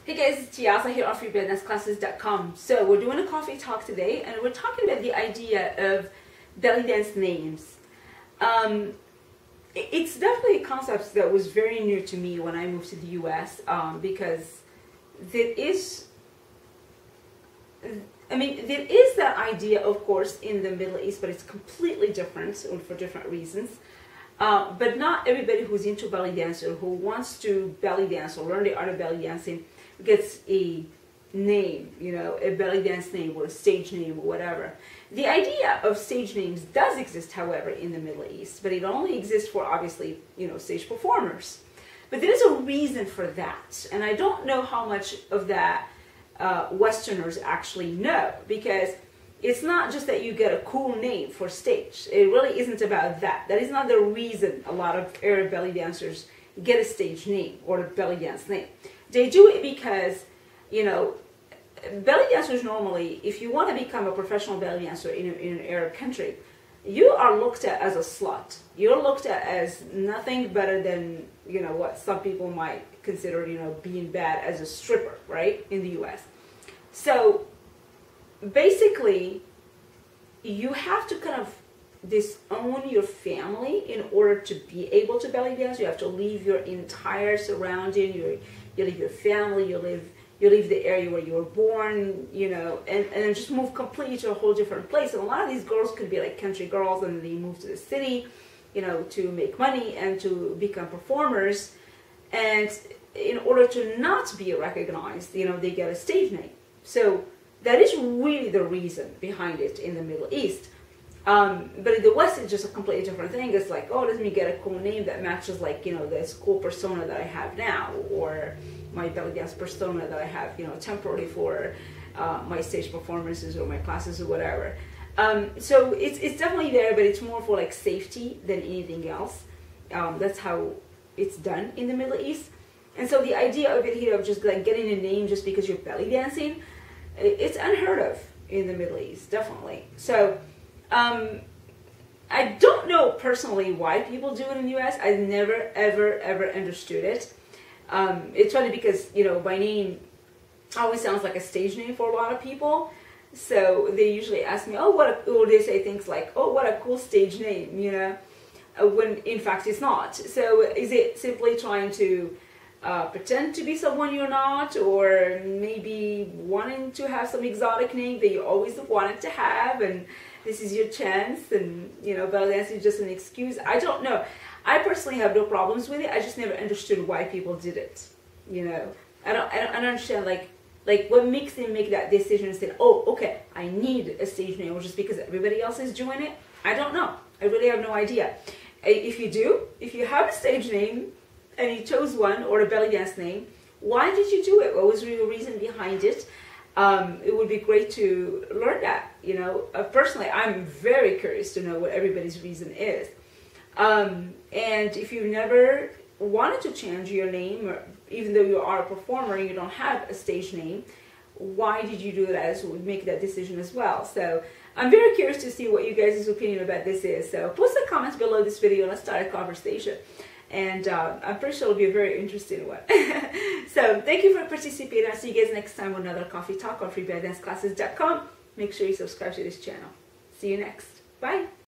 Hey guys, it's Tiasa here on freeballedanceclasses.com. So we're doing a coffee talk today, and we're talking about the idea of belly dance names. It's definitely a concept that was very new to me when I moved to the US, because there is that idea, of course, in the Middle East, but it's completely different for different reasons. But not everybody who's into belly dance or who wants to belly dance or learn the art of belly dancing gets a name, a belly dance name or a stage name or whatever. The idea of stage names does exist, however, in the Middle East, but it only exists for, obviously, stage performers. But there is a reason for that, and I don't know how much of that Westerners actually know, because it's not just that you get a cool name for stage. It really isn't about that. That is not the reason a lot of Arab belly dancers get a stage name or a belly dance name. They do it because, belly dancers normally, if you want to become a professional belly dancer in an Arab country, you are looked at as a slut. You're looked at as nothing better than, what some people might consider, being bad as a stripper, right, in the US. So basically, you have to kind of disown your family in order to be able to belly dance. You have to leave your entire surrounding. You leave your family. You leave the area where you were born. And then just move completely to a whole different place. And a lot of these girls could be like country girls, and they move to the city, to make money and to become performers. And in order to not be recognized, they get a stage name. So that is really the reason behind it in the Middle East. But in the West, it's just a completely different thing. It's like, oh, let me get a cool name that matches, like, this cool persona that I have now, or my belly dance persona that I have, temporarily for my stage performances or my classes or whatever. So it's definitely there, but it's more for like safety than anything else. That's how it's done in the Middle East. And so the idea of it here of just like getting a name just because you're belly dancing, it's unheard of in the Middle East, definitely. So I don't know personally why people do it in the US. I never, ever understood it. It's funny because, my name always sounds like a stage name for a lot of people. So they usually ask me, or they say things like, oh, what a cool stage name, when in fact it's not. So is it simply trying to pretend to be someone you're not, or maybe wanting to have some exotic name that you always wanted to have, and this is your chance, and belly dance is just an excuse? I don't know. I personally have no problems with it. I just never understood why people did it. I don't understand like what makes them make that decision and say, oh, okay, I need a stage name, or just because everybody else is doing it. I don't know. I really have no idea. If you have a stage name and you chose one, or a belly dance name, why did you do it? What was your reason behind it? It would be great to learn that. Personally, I'm very curious to know what everybody's reason is. And if you've never wanted to change your name, or even though you are a performer and you don't have a stage name, why did you do that? Make that decision as well. So I'm very curious to see what you guys' opinion about this is. So post the comments below this video and let's start a conversation. And I'm pretty sure it'll be a very interesting one. So thank you for participating. I'll see you guys next time with another coffee talk on freeballedanceclasses.com. Make sure you subscribe to this channel. See you next. Bye.